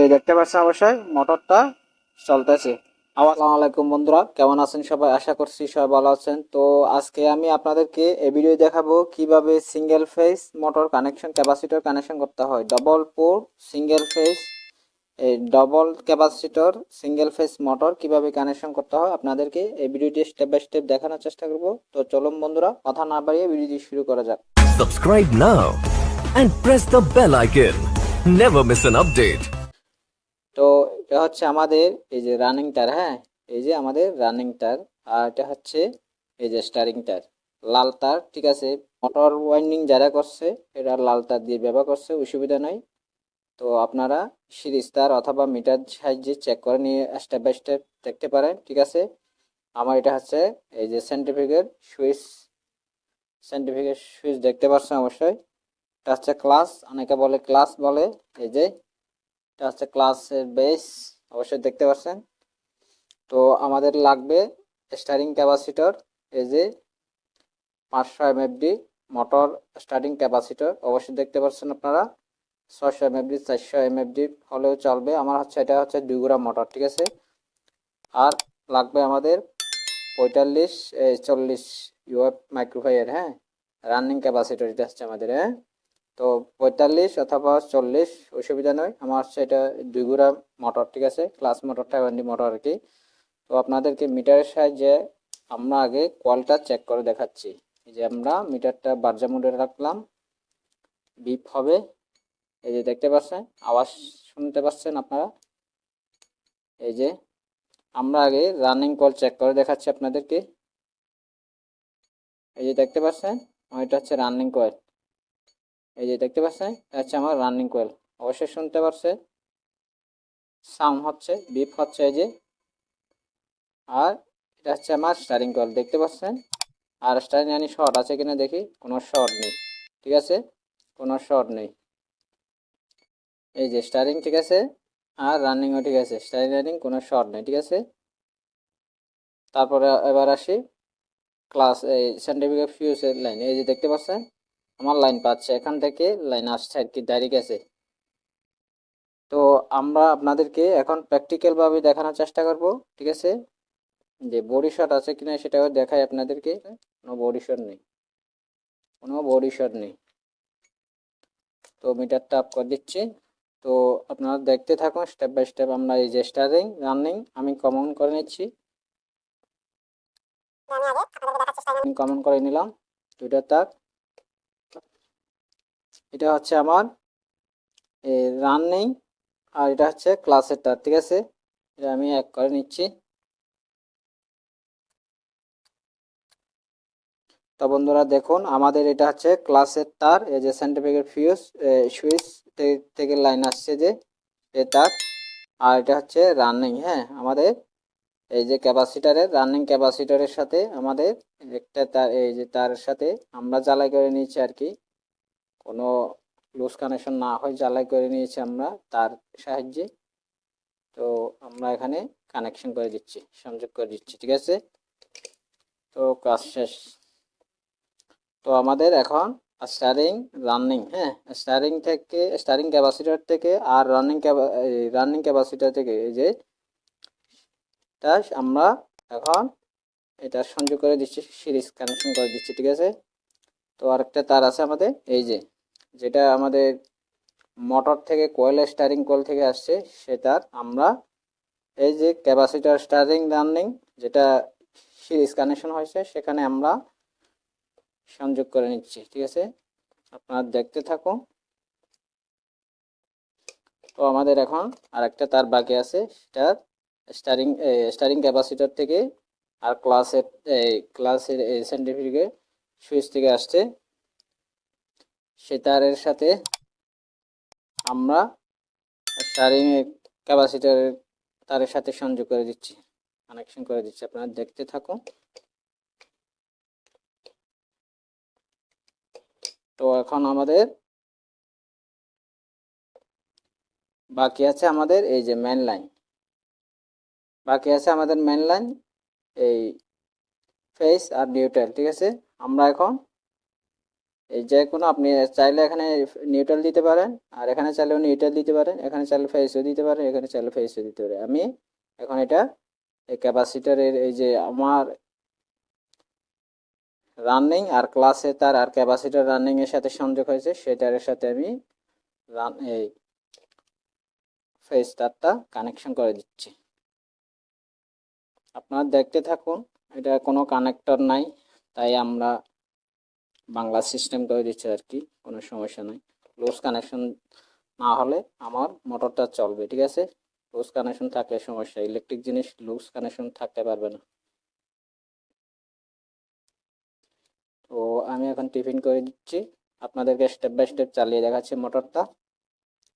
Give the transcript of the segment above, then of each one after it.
এই দেখতে পাচ্ছেন অবশ্যই মোটরটা চলতেছে। আসসালামু আলাইকুম বন্ধুরা, কেমন আছেন সবাই? আশা করছি সবাই ভালো আছেন। তো আজকে আমি আপনাদেরকে এই ভিডিও দেখাবো কিভাবে single phase motor connection capacitor connection করতে হয়। ডবল পোর্ট সিঙ্গেল ফেজ এই double capacitor single phase motor কিভাবে কানেকশন করতে হয় আপনাদেরকে এই ভিডিওটি স্টেপ বাই স্টেপ দেখানোর চেষ্টা করব। তো চলুন বন্ধুরা, কথা না বাড়িয়ে ভিডিওটি শুরু করা যাক। Subscribe now and press the bell icon. Never miss an update. তো এটা হচ্ছে আমাদের এই যে রানিং টার, হ্যাঁ, এই যে আমাদের রানিং টার। আর এটা হচ্ছে এই যে স্টারিং টার, লাল তার, ঠিক আছে। মোটর ওয়াইন্ডিং যারা করছে এটা লাল তার দিয়ে ব্যবহার করছে, অসুবিধা নাই। তো আপনারা সিরিজ তার অথবা মিটার সাহায্যে চেক করে নিয়ে স্টেপ বাই স্টেপ দেখতে পারেন, ঠিক আছে। আমার এটা হচ্ছে এই যে সেন্ট্রিফিউগের সুইচ দেখতে পাচ্ছেন অবশ্যই। এটা হচ্ছে ক্লাস, অনেকে বলে ক্লাস বলে। এই যে এটা হচ্ছে ক্লাসের বেস, অবশ্যই দেখতে পাচ্ছেন। তো আমাদের লাগবে স্টারিং ক্যাপাসিটর, এই যে 500 এমএফডি মোটর স্টার্টিং ক্যাপাসিটর, অবশ্যই দেখতে পাচ্ছেন আপনারা। 600 এমএফডি 400 এমএফডি হলেও চলবে। আমার হচ্ছে এটা হচ্ছে 2 গ্রাম মোটর, ঠিক আছে। আর লাগবে আমাদের 40 ইউএফ মাইক্রোফাইয়ার, হ্যাঁ, রানিং ক্যাপাসিটর এটা হচ্ছে আমাদের, হ্যাঁ। তো 45 অথবা 40 অসুবিধা নয়, আমার হচ্ছে এটা 2 গ্রাম মোটর, ঠিক আছে। ক্লাস মোটরটা ওয়ান্ডি মোটর আর কি। তো আপনাদেরকে মিটারের সাহায্যে আমরা আগে কলটা চেক করে দেখাচ্ছি। এই যে আমরা মিটারটা বার্জা মোডে রাখলাম, বিপ হবে, এই যে দেখতে পাচ্ছেন, আওয়াজ শুনতে পাচ্ছেন আপনারা। এই যে আমরা আগে রানিং কল চেক করে দেখাচ্ছি আপনাদেরকে। এই যে দেখতে পাচ্ছেন, এটা হচ্ছে রানিং কয়েল। এই যে দেখতে পাচ্ছেন, এটা হচ্ছে আমার রানিং কয়েল, অবশ্যই শুনতে পাচ্ছে, সাউন্ড হচ্ছে, বিপ হচ্ছে, এই যে। আর এটা হচ্ছে আমার স্টারিং কয়েল, দেখতে পাচ্ছেন। আর স্টারিং জানি শর্ট আছে কিনা দেখি, কোনো শর্ট নেই, ঠিক আছে, কোনো শর্ট নেই। এই যে স্টারিং, ঠিক আছে, আর রানিংও ঠিক আছে, স্টারিং রানিং কোনো শর্ট নেই, ঠিক আছে। তারপরে এবার আসি ক্লাস এই সেন্টিফিকেট ফিউজের লাইন। এই যে দেখতে পাচ্ছেন আমার লাইন পাচ্ছে, এখান থেকে লাইন আসছে আর কি, ডাইরেক্ট আছে। তো আমরা আপনাদেরকে এখন প্র্যাকটিক্যালভাবে দেখানোর চেষ্টা করব, ঠিক আছে, যে বডি শট আছে কিনা সেটাও দেখাই আপনাদেরকে। কোনো বডি শট নেই, কোনো বডি শট নেই। তো মিটারটা আপ করে দিচ্ছি। তো আপনারা দেখতে থাকুন স্টেপ বাই স্টেপ। আমরা এই যে স্টারিং রানিং আমি কমন করে নিচ্ছি, কমন করে নিলাম দুইটা তার। এটা হচ্ছে আমার রানিং, আর এটা হচ্ছে ক্লাসের তার, ঠিক আছে। এটা আমি এক করে নিচ্ছি। তো বন্ধুরা দেখুন, আমাদের এটা হচ্ছে ক্লাসের তার, এই যে সেন্টিফিকেট ফিউজ সুইচ থেকে লাইন আসছে যে এ তার। আর এটা হচ্ছে রানিং, হ্যাঁ, আমাদের এই যে ক্যাপাসিটারের রানিং ক্যাপাসিটারের সাথে আমাদের একটা তার, এই যে তার সাথে আমরা জ্বালাই করে নিয়েছি আর কি, কোনো লুজ কানেকশন না হয় জ্বালাই করে নিয়েছি আমরা তার সাহায্যে। তো আমরা এখানে কানেকশন করে দিচ্ছি, সংযোগ করে দিচ্ছি, ঠিক আছে। তো কাজ শেষ। তো আমাদের এখন স্টারিং রানিং, হ্যাঁ, স্টারিং ক্যাপাসিটার থেকে আর রানিং ক্যাপাসিটার থেকে এই যে আমরা এখন এটা সংযোগ করে দিচ্ছি, সিরিজ কানেকশন করে দিচ্ছি, ঠিক আছে। তো আরেকটা তার আছে আমাদের, এই যে যেটা আমাদের মোটর থেকে কয়েল, স্টারিং কয়েল থেকে আসছে, সেটার আমরা এই যে ক্যাপাসিটার স্টারিং রানিং যেটা সিরিজ কানেকশন হয়েছে সেখানে আমরা সংযোগ করে নিচ্ছি, ঠিক আছে। আপনারা দেখতে থাকুন। তো আমাদের এখন আরেকটা তার বাকি আছে, সেটা স্টারিং ক্যাপাসিটর থেকে আর ক্লাসের সেন্টিফিকেট সুইচ থেকে আসছে, সে তারের সাথে আমরা স্টারিং ক্যাপাসিটরের তারের সাথে সংযোগ করে দিচ্ছি, কানেকশন করে দিচ্ছি। আপনারা দেখতে থাকুন। তো এখন আমাদের বাকি আছে আমাদের এই যে মেন লাইন, বাকি আছে আমাদের মেন লাইন, এই ফেস আর নিউট্রাল, ঠিক আছে। আমরা এখন এই যে কোনো আপনি চাইলে এখানে নিউট্রাল দিতে পারেন, আর এখানে চাইলেও নিউট্রাল দিতে পারেন, এখানে চাইলে ফেসও দিতে পারেন, এখানে চাইলে ফেসও দিতে পারেন। আমি এখন এটা এই ক্যাপাসিটরের এই যে আমার রানিং আর ক্লাসে তার আর ক্যাপাসিটর রানিং এর সাথে সংযোগ হয়েছে, সেটার সাথে আমি এই ফেস তারটা কানেকশন করে দিচ্ছি। আপনারা দেখতে থাকুন, এটা কোনো কানেক্টর নাই, তাই আমরা বাংলা সিস্টেম করে দিচ্ছি আর কি, কোনো সমস্যা নাই। লুজ কানেকশন না হলে আমার মোটরটা চলবে, ঠিক আছে। লুজ কানেকশন থাকলে সমস্যা, ইলেকট্রিক জিনিস লুজ কানেকশন থাকতে পারবে না। তো আমি এখন টিফিন করে দিচ্ছি, আপনাদেরকে স্টেপ বাই স্টেপ চালিয়ে দেখাচ্ছি মোটরটা,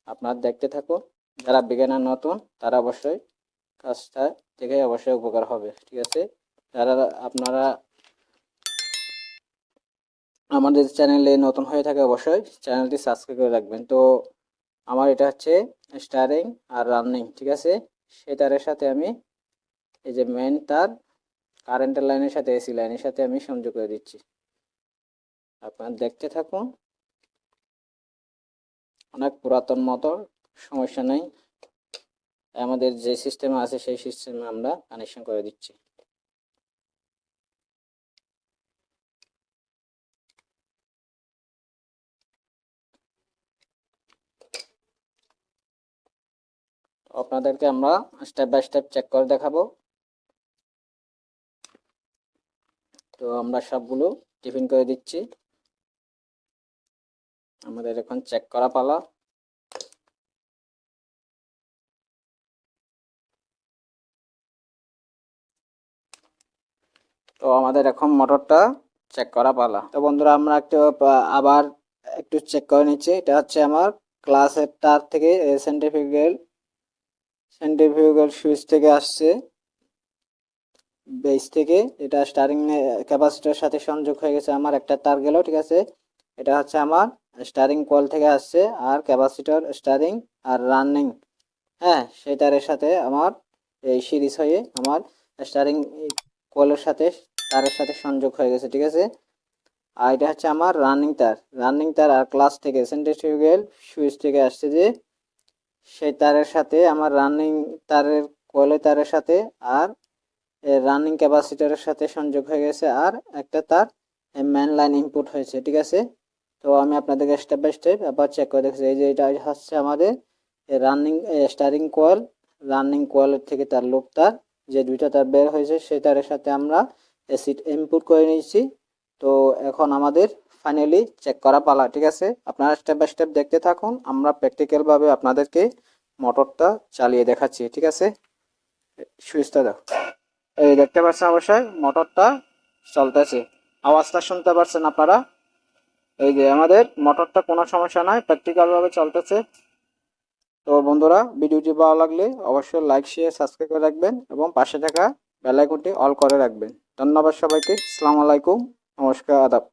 আপনারা দেখতে থাকুন। যারা বিজ্ঞানের নতুন তারা অবশ্যই কাজটা দেখে অবশ্যই উপকার হবে, ঠিক আছে। যারা আপনারা আমাদের চ্যানেলে নতুন হয়ে থাকে অবশ্যই চ্যানেলটি সাবস্ক্রাইব করে রাখবেন। তো আমার এটা হচ্ছে স্টারিং আর রানিং, ঠিক আছে। সেই তারের সাথে আমি এই যে মেন তার কারেন্টের লাইনের সাথে এসি লাইনের সাথে আমি সংযোগ করে দিচ্ছি, আপনারা দেখতে থাকুন। অনেক পুরাতন মোটর, সমস্যা নেই, আমাদের যে সিস্টেমে আছে সেই সিস্টেমে আমরা কানেকশন করে দিচ্ছি। আপনাদেরকে আমরা স্টেপ বাই স্টেপ চেক করে দেখাবো। তো আমরা সবগুলো টিফিন করে দিচ্ছি, আমাদের এখন চেক করা পালা। তো আমাদের এখন মোটরটা চেক করা পালা। তো বন্ধুরা আমরা আবার একটু চেক করে নিচ্ছি। এটা হচ্ছে আমার ক্লাসের তার থেকে সেন্ট্রিফিউগাল সুইচ থেকে আসছে, বেস থেকে এটা স্টারিং ক্যাপাসিটর সাথে সংযোগ হয়ে গেছে, আমার একটা তার গেল, ঠিক আছে। এটা হচ্ছে আমার স্টারিং কয়েল থেকে আসছে, আর ক্যাপাসিটর স্টারিং আর রানিং, হ্যাঁ, সেই তারের সাথে আমার এই সিরিজ হয়ে আমার স্টারিং কয়েলের সাথে তারের সাথে সংযোগ হয়ে গেছে, ঠিক আছে। আর এটা হচ্ছে আমার রানিং তার আর ক্লাস থেকে সেন্ট্রিফিউগাল সুইচ থেকে আসছে যে সেই তারের সাথে আমার রানিং তারের কয়েলের তারের সাথে আর রানিং ক্যাপাসিটরের সাথে সংযোগ হয়ে গেছে, আর একটা তার মেন লাইন ইনপুট হয়েছে, ঠিক আছে। তো আমি আপনাদেরকে স্টেপ বাই স্টেপ আবার চেক করে দেখছি। এই যে এটা হচ্ছে আমাদের রানিং স্টারিং কয়েল, রানিং কয়েলের থেকে তার লুপ তার যে দুইটা তার বের হয়েছে সেই তারের সাথে আমরা এসি ইনপুট করে নিয়েছি। তো এখন আমাদের ফাইনালি চেক করা পালা, ঠিক আছে। আপনারা স্টেপ বাই স্টেপ দেখতে থাকুন, আমরা প্র্যাকটিক্যালভাবে আপনাদেরকে মোটরটা চালিয়ে দেখাচ্ছি, ঠিক আছে। সুইচটা দাও, এই দেখতে পাচ্ছেন অবশ্যই মোটরটা চলতেছে, আওয়াজটা শুনতে পাচ্ছেন আপনারা। এই যে আমাদের মোটরটা কোনো সমস্যা নাই, প্র্যাকটিক্যাল ভাবে চলতেছে। তো বন্ধুরা ভিডিওটি ভালো লাগলে অবশ্যই লাইক শেয়ার সাবস্ক্রাইব করে রাখবেন এবং পাশে থাকা বেল আইকনটি অল করে রাখবেন। ধন্যবাদ সবাইকে, আসসালামু আলাইকুম, নমস্কার, আদাব।